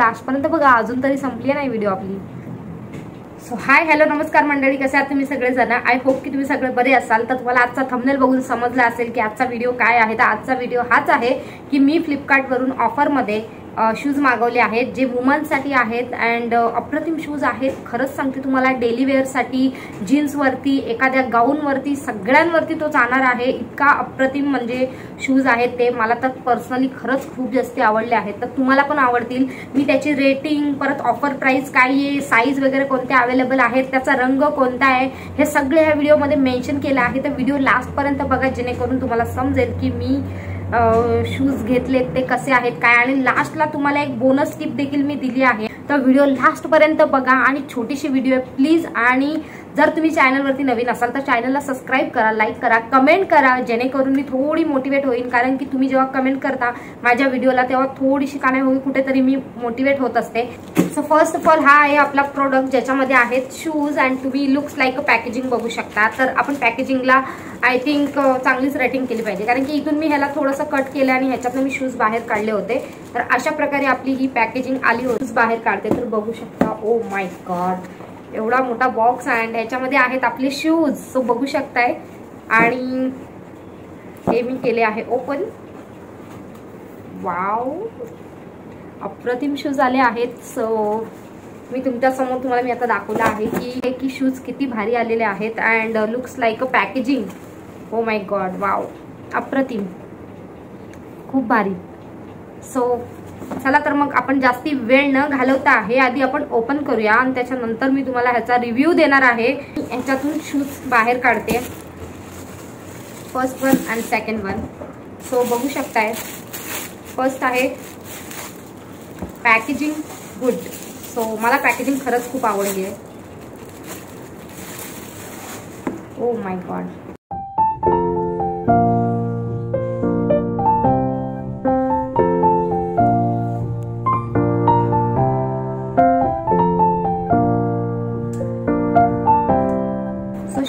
लास्टपर्यंत बघा, अजून तरी संपली नाही व्हिडिओ आपली। सो हाय हॅलो नमस्कार मंडळी, कसे आहात तुम्ही सगळेजण? आय होप की तुम्ही सगळे बरे असाल। तर तुम्हाला आजचा थंबनेल बघून समजला असेल की आजचा व्हिडिओ काय आहे। तर आजचा व्हिडिओ हाच आहे की मी फ्लिपकार्ट वरून ऑफर मध्ये शूज मागवले आहेत, जे वुमन्ससाठी आहेत अँड अप्रतिम शूज आहेत। खरंच सांगते तुम्हाला, डेली वेअरसाठी, जीन्सवरती, एखाद्या गाऊनवरती, सगळ्यांवरती तो जाणार आहे। इतका अप्रतिम म्हणजे शूज आहेत ते। मला तर पर्सनली खरंच खूप जास्त आवडले आहेत, तर तुम्हाला पण आवडतील। मी त्याची रेटिंग, परत ऑफर प्राइस काय आहे, साईज वगैरे कोणते अवेलेबल आहेत, त्याचा रंग कोणता आहे, हे सगळे ह्या व्हिडिओमध्ये मेन्शन केलं आहे। तर व्हिडिओ लास्टपर्यंत बघा, जेणेकरून तुम्हाला समजेल की मी शूज घेतलेत ते कसे आहेत काय। आणि लास्टला तुम्हाला एक बोनस टिप देखील मी दिली आहे, तर व्हिडिओ लास्ट पर्यंत बघा। आणि छोटीशी व्हिडिओ आहे प्लीज। आणि जर तुम्ही चॅनलवरती नवीन असाल तर चॅनलला सबस्क्राईब करा, लाईक करा, कमेंट करा, जेणेकरून मी थोडी मोटिवेट होईन। कारण की तुम्ही जेव्हा कमेंट करता माझ्या व्हिडिओला, तेव्हा थोडीशी का नाही होईल, कुठेतरी मी मोटिवेट होत असते। सो फर्स्ट ऑफ ऑल हा आहे आपला प्रोडक्ट, ज्याच्यामध्ये आहेत शूज अँड तुम्ही लुक्स लाईक अ पॅकेजिंग बघू शकता। तर आपण पॅकेजिंगला आय थिंक चांगलीच रेटिंग केली पाहिजे, कारण की इथून मी ह्याला थोडंसं कट केलं आणि ह्याच्यातनं मी शूज बाहेर काढले होते। तर अशा प्रकारे आपली ही पॅकेजिंग आली होती, बाहेर काढते तर बघू शकता। ओ माय गॉड, एवढा मोठा बॉक्स अँड ह्याच्यामध्ये आहेत आपले शूज, सो बघू शकताय। आणि हे मी केले आहे ओपन। वाव, अप्रतिम शूज आले आहेत। सो मी तुमच्या समोर तुम्हाला मी आता दाखवलं आहे की शूज किती भारी आलेले आहेत and looks like a packaging. Oh my God, wow, अप्रतिम, खूप भारी। सो चला तर मग आपण जास्ती वेळ न घालवता हे आधी आपण ओपन करूया आणि त्याच्यानंतर मी तुम्हाला ह्याचा रिव्ह्यू देणार आहे। ह्याच्यातून शूज बाहेर काढते, first one and second one. So बघू शकताय, फर्स्ट आहे पॅकेजिंग गुड। सो मला पॅकेजिंग खरंच खूप आवडली आहे। ओ माय गॉड,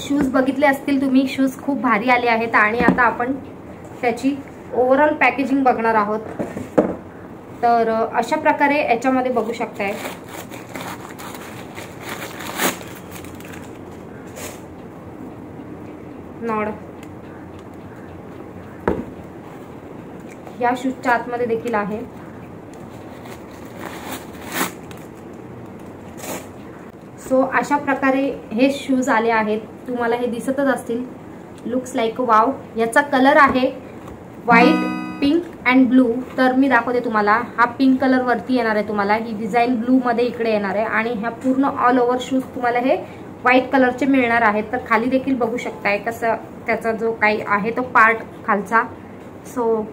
शूज बघितले असतील तुम्ही, शूज खूप भारी आले आहेत। आणि आता आपण त्याची ओव्हरऑल पॅकेजिंग बघणार आहोत। तर अशा प्रकारे याच्यामध्ये बघू शकताय। नॉड या शूजच्या आतमध्ये देखील आहे। सो अशा प्रकारे हे शूज आले आहेत, तुम्हाला हे दिसतच असतील। Looks like wow. याचा कलर आहे व्हाईट, पिंक अँड ब्लू। तर मी दाखवते तुम्हाला, हा पिंक कलर वरती येणार आहे, तुम्हाला ही डिझाईन ब्लू मध्ये इकडे येणार आहे आणि ह्या पूर्ण ऑल ओव्हर शूज तुम्हाला हे व्हाईट कलरचे मिळणार आहेत। तर खाली देखील बघू शकताय कसं त्याचा जो काही आहे तो पार्ट खालचा। सो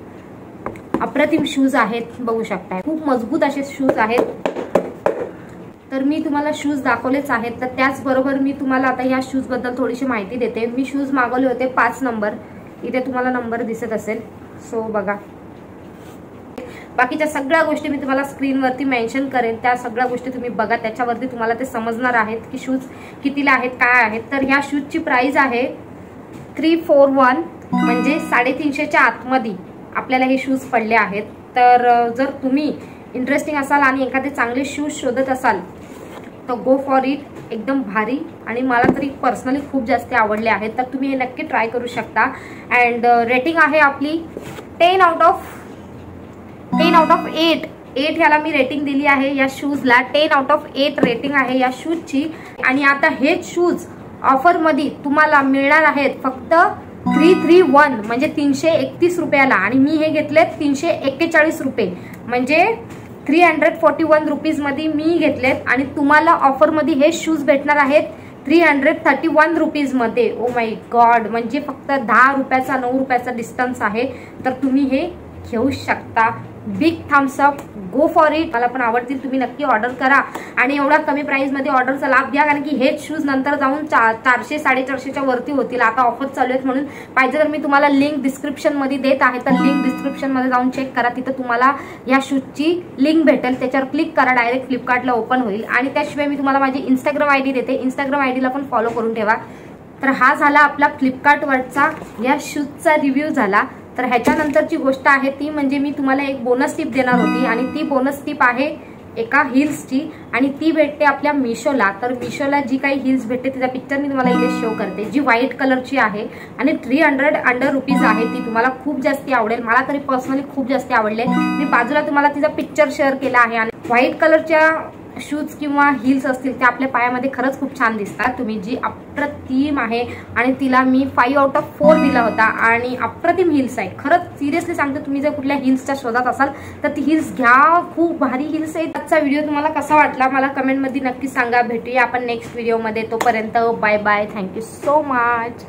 अप्रतिम शूज आहेत, बघू शकताय, खूप मजबूत असे शूज आहेत। तर मी तुम्हाला शूज दाखवलेच आहेत, तर त्याचबरोबर मी तुम्हाला आता या शूज बद्दल थोडीशी माहिती देते। मी शूज मागवले होते 5 नंबर, इथे तुम्हाला नंबर दिसत असेल। सो बघा, बाकीच्या सगळ्या गोष्टी मी तुम्हाला स्क्रीनवरती मेन्शन करेन, त्या सगळ्या गोष्टी तुम्ही बघा, त्याच्यावरती तुम्हाला ते समजणार आहेत की शूज कितीला आहेत, काय आहेत। तर ह्या शूजची प्राइस आहे 341, म्हणजे 350च्या आतमध्ये आपल्याला हे शूज पडले आहेत। तर जर तुम्ही इंटरेस्टिंग असाल आणि एखादे चांगले शूज शोधत असाल तर गो फॉर इट, एकदम भारी। आणि मला तरी पर्सनली खूप जास्त आवडले आहेत, तर तुम्ही हे नक्की ट्राय करू शकता। अँड रेटिंग आहे आपली 10 आउट ऑफ 8 ह्याला मी रेटिंग दिली आहे। या शूजला 10 आउट ऑफ 8 रेटिंग आहे या शूजची। आणि आता हेच शूज ऑफरमध्ये तुम्हाला मिळणार आहेत फक्त 331, म्हणजे 331 रुपयाला। आणि मी हे घेतलेत 341 रुपये, म्हणजे 341 रुपीज मध्ये मी घेतलेत। आणि तुम्हाला ऑफर मध्ये हे शूज भेटणार आहेत 331 रुपीज मध्ये। ओ माय गॉड, म्हणजे फक्त 10 रुपयाचा 9 रुपयाचा डिस्टन्स आहे। तर तुम्ही हे घेऊ शकता। Big thumbs up, go for it. मला पण आवडतील, तुम्ही नक्की ऑर्डर करा आणि एवढा कमी प्राइस मध्ये ऑर्डरचा लाभ घ्या, कारण की हेच शूज नंतर जाऊन 400 450च्या वरती होतील। आता ऑफर चालू आहेत म्हणून पाहिजे तर मी तुम्हाला लिंक डिस्क्रिप्शन मध्ये देत आहे, तर लिंक डिस्क्रिप्शन मध्ये जाऊन चेक करा, तिथे तुम्हाला या शूजची लिंक भेटेल, त्याच्यावर क्लिक करा, डायरेक्ट फ्लिपकार्टला ओपन होईल। आणि त्याशिवाय मी तुम्हाला माझी इंस्टाग्राम आयडी देते, इंस्टाग्राम आयडीला पण फॉलो करून ठेवा। तर हा झाला आपला फ्लिपकार्टवरचा या शूजचा रिव्ह्यू झाला। तर ह्याच्यानंतरची गोष्ट आहे ती म्हणजे मी तुम्हाला एक बोनस टिप देणार होती, आणि ती बोनस टिप आहे एका हिल्सची, आणि ती भेटते आपल्या मिशोला. तर मिशोला जी काही हिल्स भेटते तिचा पिक्चर मी तुम्हाला इथे शो करते, जी व्हाईट कलरची आहे आणि 300 अंडर रुपीज आहे. ती तुम्हाला खूप जास्ती आवडेल, मला तरी पर्सनली खूप जास्ती आवडले. मी बाजूला तुम्हाला तिचा पिक्चर शेअर केला आहे. आणि व्हाईट कलरच्या शूज किंवा हिल्स असतील ते आपल्या पायामध्ये खरंच खूप छान दिसतात. तुम्ही जी अप्रतिम आहे, आणि तिला मी 5 आउट ऑफ 4 दिला होता, आणि अप्रतिम हिल्स आहे. खरंच सिरियसली सांगते, तुम्ही जर कुठल्या हिल्सच्या शोधात असाल तर ती हिल्स घ्या, खूप भारी हिल्स आहे. आजचा व्हिडिओ तुम्हाला कसा वाटला मला कमेंटमध्ये नक्की सांगा. भेटूया आपण नेक्स्ट व्हिडिओमध्ये. तोपर्यंत bye bye. Thank you so much.